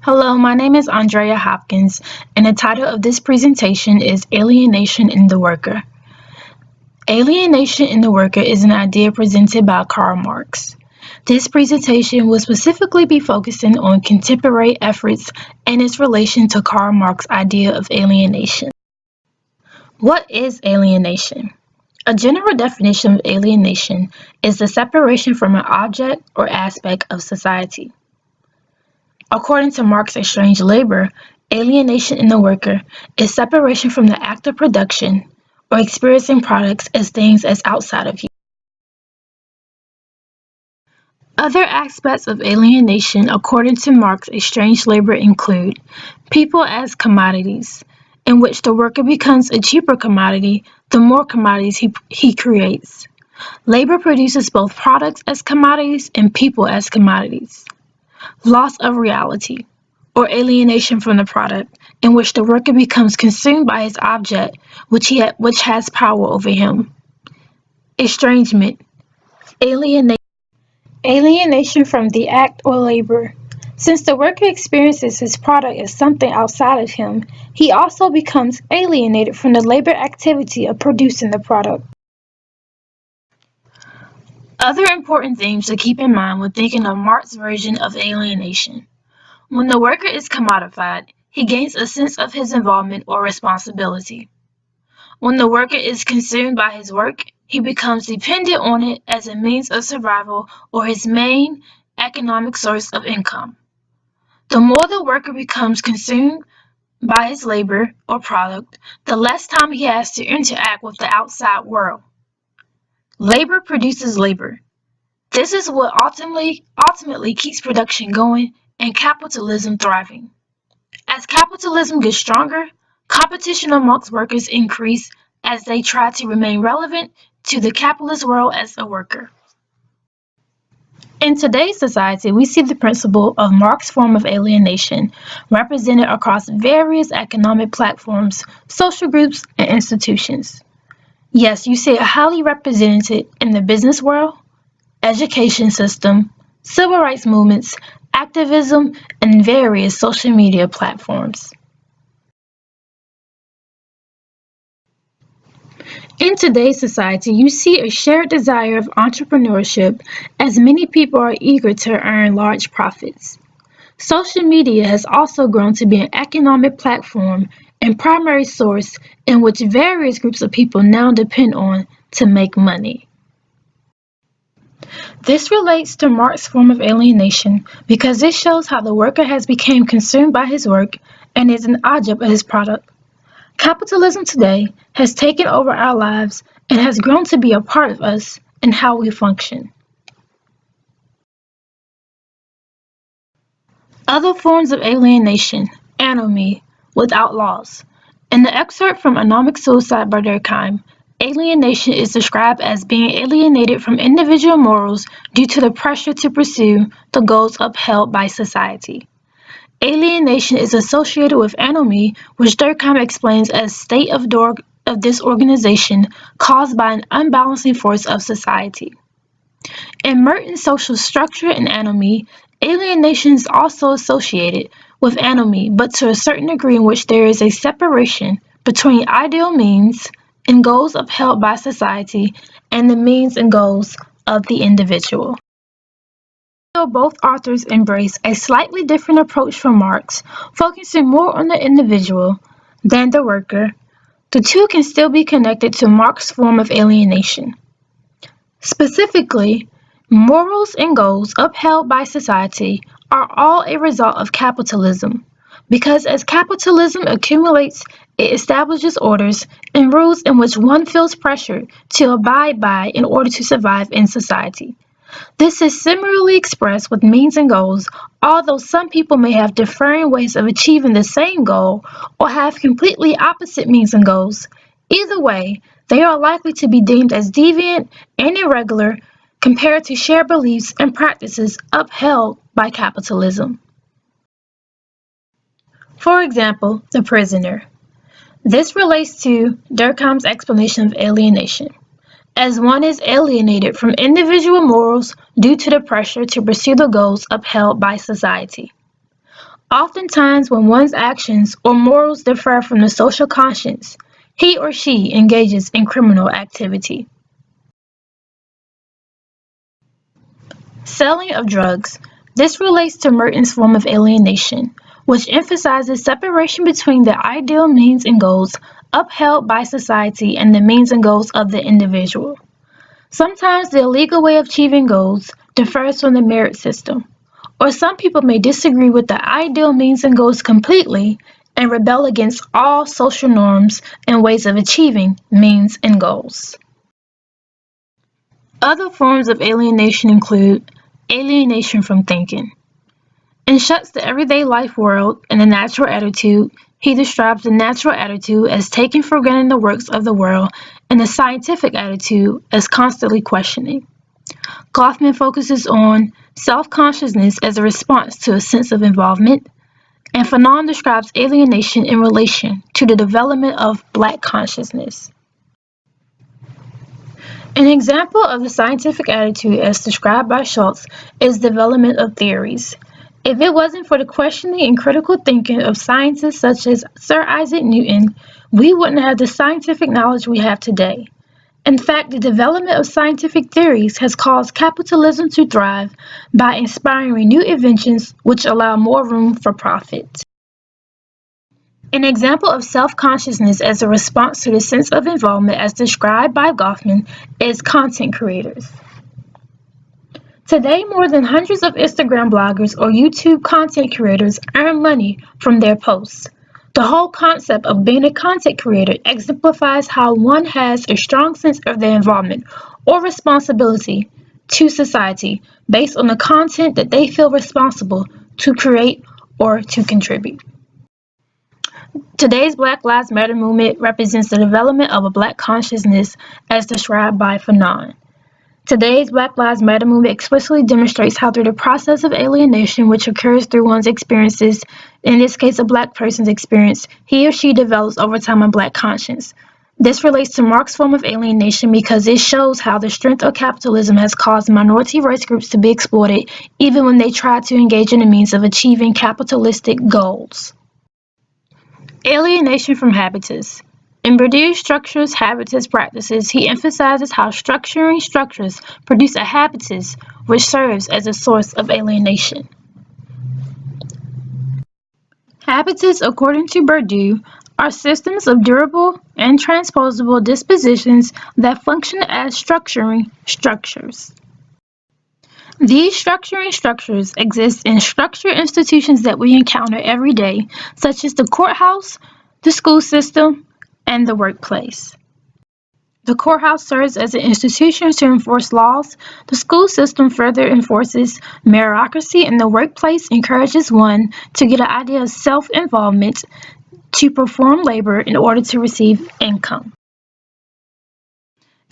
Hello, my name is Andrea Hopkins, and the title of this presentation is Alienation in the Worker. Alienation in the Worker is an idea presented by Karl Marx. This presentation will specifically be focusing on contemporary efforts and its relation to Karl Marx's idea of alienation. What is alienation? A general definition of alienation is the separation from an object or aspect of society. According to Marx's exchange labor, alienation in the worker is separation from the act of production or experiencing products as things as outside of you. Other aspects of alienation according to Marx's exchange labor include people as commodities, in which the worker becomes a cheaper commodity the more commodities he creates. Labor produces both products as commodities and people as commodities. Loss of reality, or alienation from the product, in which the worker becomes consumed by his object, which has power over him. Estrangement, alienation from the act or labor. Since the worker experiences his product as something outside of him, he also becomes alienated from the labor activity of producing the product. Other important themes to keep in mind when thinking of Marx's version of alienation. When the worker is commodified, he gains a sense of his involvement or responsibility. When the worker is consumed by his work, he becomes dependent on it as a means of survival or his main economic source of income. The more the worker becomes consumed by his labor or product, the less time he has to interact with the outside world. Labor produces labor. This is what ultimately keeps production going and capitalism thriving. As capitalism gets stronger, competition amongst workers increase as they try to remain relevant to the capitalist world as a worker. In today's society, we see the principle of Marx's form of alienation represented across various economic platforms, social groups, and institutions. Yes, you see it highly represented in the business world, education system, civil rights movements, activism, and various social media platforms. In today's society, you see a shared desire of entrepreneurship as many people are eager to earn large profits. Social media has also grown to be an economic platform and primary source in which various groups of people now depend on to make money. This relates to Marx's form of alienation because it shows how the worker has become consumed by his work and is an object of his product. Capitalism today has taken over our lives and has grown to be a part of us and how we function. Other forms of alienation, anomie, without laws. In the excerpt from Economic Suicide by Durkheim, alienation is described as being alienated from individual morals due to the pressure to pursue the goals upheld by society. Alienation is associated with anomie, which Durkheim explains as state of disorganization caused by an unbalancing force of society. In Merton's social structure and anomie, alienation is also associated with anomie, but to a certain degree in which there is a separation between ideal means and goals upheld by society and the means and goals of the individual. Though both authors embrace a slightly different approach from Marx, focusing more on the individual than the worker, the two can still be connected to Marx's form of alienation. Specifically, morals and goals upheld by society are all a result of capitalism, because as capitalism accumulates, it establishes orders and rules in which one feels pressured to abide by in order to survive in society. This is similarly expressed with means and goals, although some people may have differing ways of achieving the same goal or have completely opposite means and goals. Either way, they are likely to be deemed as deviant and irregular compared to shared beliefs and practices upheld by capitalism. For example, the prisoner. This relates to Durkheim's explanation of alienation, as one is alienated from individual morals due to the pressure to pursue the goals upheld by society. Oftentimes, when one's actions or morals differ from the social conscience, he or she engages in criminal activity. Selling of drugs. This relates to Merton's form of alienation, which emphasizes separation between the ideal means and goals upheld by society and the means and goals of the individual. Sometimes the illegal way of achieving goals differs from the merit system, or some people may disagree with the ideal means and goals completely and rebel against all social norms and ways of achieving means and goals. Other forms of alienation include alienation from thinking. In Shuts the Everyday Life World and the Natural Attitude, he describes the natural attitude as taking for granted the works of the world and the scientific attitude as constantly questioning. Goffman focuses on self-consciousness as a response to a sense of involvement, and Fanon describes alienation in relation to the development of Black consciousness. An example of the scientific attitude as described by Schultz is development of theories. If it wasn't for the questioning and critical thinking of scientists such as Sir Isaac Newton, we wouldn't have the scientific knowledge we have today. In fact, the development of scientific theories has caused capitalism to thrive by inspiring new inventions which allow more room for profit. An example of self-consciousness as a response to the sense of involvement as described by Goffman is content creators. Today, more than hundreds of Instagram bloggers or YouTube content creators earn money from their posts. The whole concept of being a content creator exemplifies how one has a strong sense of their involvement or responsibility to society based on the content that they feel responsible to create or to contribute. Today's Black Lives Matter movement represents the development of a Black consciousness as described by Fanon. Today's Black Lives Matter movement explicitly demonstrates how through the process of alienation which occurs through one's experiences, in this case a Black person's experience, he or she develops over time a Black conscience. This relates to Marx's form of alienation because it shows how the strength of capitalism has caused minority rights groups to be exploited even when they try to engage in the means of achieving capitalistic goals. Alienation from habitus. In Bourdieu's Structures, Habitus, Practices, he emphasizes how structuring structures produce a habitus which serves as a source of alienation. Habitus, according to Bourdieu, are systems of durable and transposable dispositions that function as structuring structures. These structuring structures exist in structured institutions that we encounter every day, such as the courthouse, the school system, and the workplace. The courthouse serves as an institution to enforce laws. The school system further enforces meritocracy, and the workplace encourages one to get an idea of self-involvement to perform labor in order to receive income.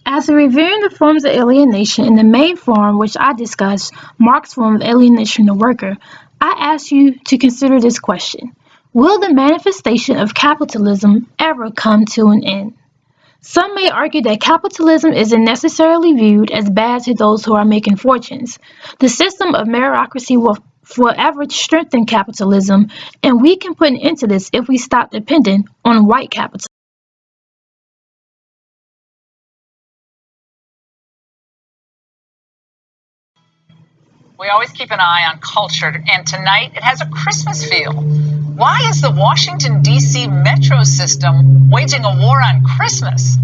As we're reviewing the forms of alienation in the main form which I discussed, Marx's form of alienation of the worker, I ask you to consider this question. Will the manifestation of capitalism ever come to an end? Some may argue that capitalism isn't necessarily viewed as bad to those who are making fortunes. The system of meritocracy will forever strengthen capitalism, and we can put an end to this if we stop depending on white capitalism. We always keep an eye on culture, and tonight it has a Christmas feel. Why is the Washington, D.C. metro system waging a war on Christmas?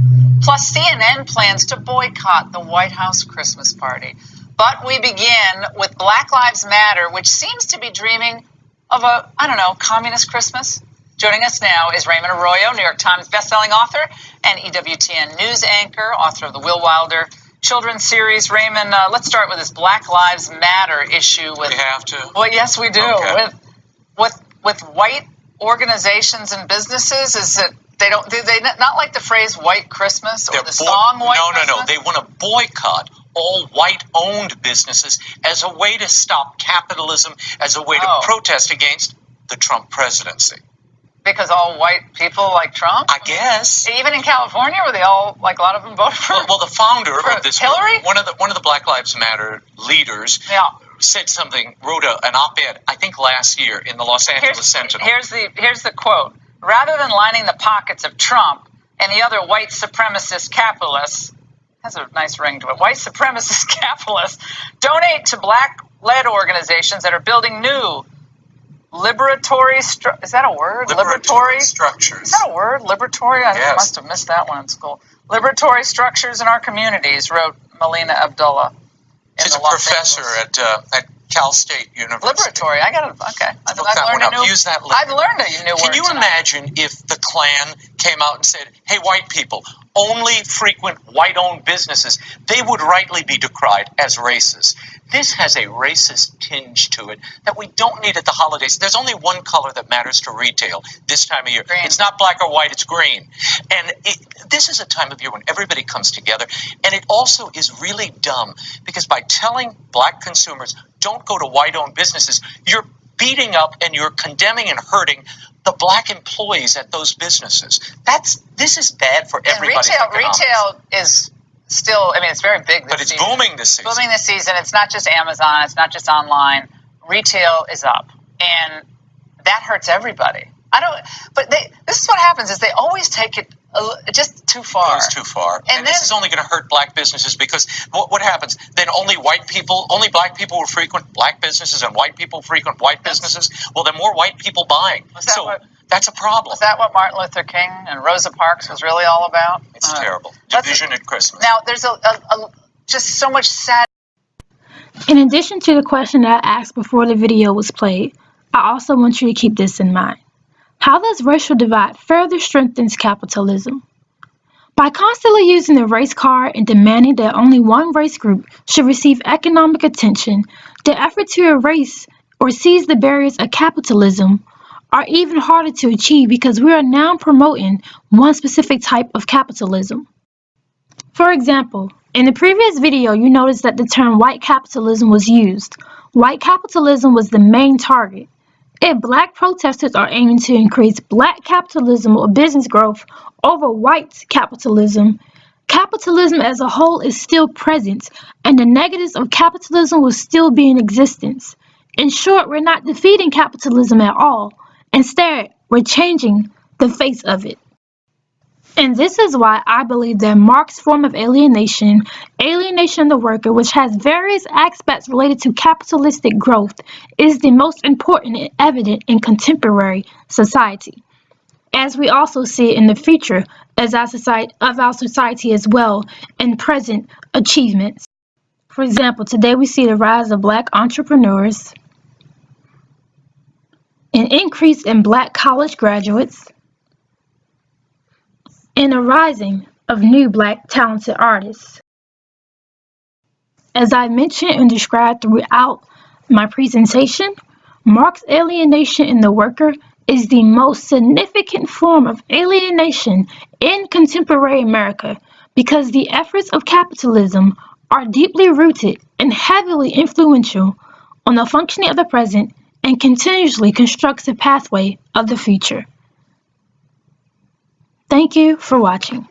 Plus, CNN plans to boycott the White House Christmas party. But we begin with Black Lives Matter, which seems to be dreaming of a, communist Christmas. Joining us now is Raymond Arroyo, New York Times bestselling author and EWTN news anchor, author of the Will Wilder children's series. Raymond, let's start with this Black Lives Matter issue. We have to? Well, yes, we do. Okay. With white organizations and businesses, is it do they not like the phrase "White Christmas" or the song "White Christmas"? No. They want to boycott all white-owned businesses as a way to stop capitalism, as a way to protest against the Trump presidency. Because all white people like Trump? I guess. Even in California, where they all, like a lot of them voted for well, the founder of this Hillary? one of the Black Lives Matter leaders said something, wrote an op-ed, I think last year in the Los Angeles Sentinel. Here's the quote. Rather than lining the pockets of Trump and the other white supremacist capitalists, has a nice ring to it, white supremacist capitalists, donate to black-led organizations that are building new liberatory is that a word? Liberatory structures. Is that a word? Liberatory? I Yes. must have missed that one in school. Liberatory structures in our communities, wrote Melina Abdullah. She's a professor at Cal State University. Liberatory. I got it. Okay. I've learned a new. Use that later. I've learned a new word. Can you imagine if the Klan came out and said, "Hey, white people, only frequent white-owned businesses," they would rightly be decried as racist. This has a racist tinge to it that we don't need at the holidays. There's only one color that matters to retail this time of year. Green. It's not black or white, it's green. And this is a time of year when everybody comes together. And it also is really dumb because by telling black consumers, don't go to white-owned businesses, you're beating up and you're condemning and hurting the black employees at those businesses. This is bad for everybody. And retail is still, I mean, it's very big this but it's season. booming this season. Booming this season. It's not just Amazon. It's not just online. Retail is up, and that hurts everybody. But this is what happens: is they always take it just too far. It goes too far, and this is only going to hurt black businesses because what happens then? Only black people will frequent black businesses, and white people frequent white businesses. Well, then more white people buying. That's a problem. Is that what Martin Luther King and Rosa Parks was really all about? It's terrible. Division at Christmas. Now, there's just so much sad. In addition to the question that I asked before the video was played, I also want you to keep this in mind. How does racial divide further strengthens capitalism? By constantly using the race card and demanding that only one race group should receive economic attention, the effort to erase or seize the barriers of capitalism are even harder to achieve because we are now promoting one specific type of capitalism. For example, in the previous video you noticed that the term white capitalism was used. White capitalism was the main target. If black protesters are aiming to increase black capitalism or business growth over white capitalism, capitalism as a whole is still present and the negatives of capitalism will still be in existence. In short, we're not defeating capitalism at all. Instead, we're changing the face of it. And this is why I believe that Marx's form of alienation of the worker, which has various aspects related to capitalistic growth, is the most important and evident in contemporary society. As we also see it in the future of our society as well in present achievements. For example, today we see the rise of black entrepreneurs, an increase in black college graduates, and a rising of new black talented artists. As I mentioned and described throughout my presentation, Marx's alienation in the worker is the most significant form of alienation in contemporary America because the efforts of capitalism are deeply rooted and heavily influential on the functioning of the present and continuously constructs the pathway of the future. Thank you for watching.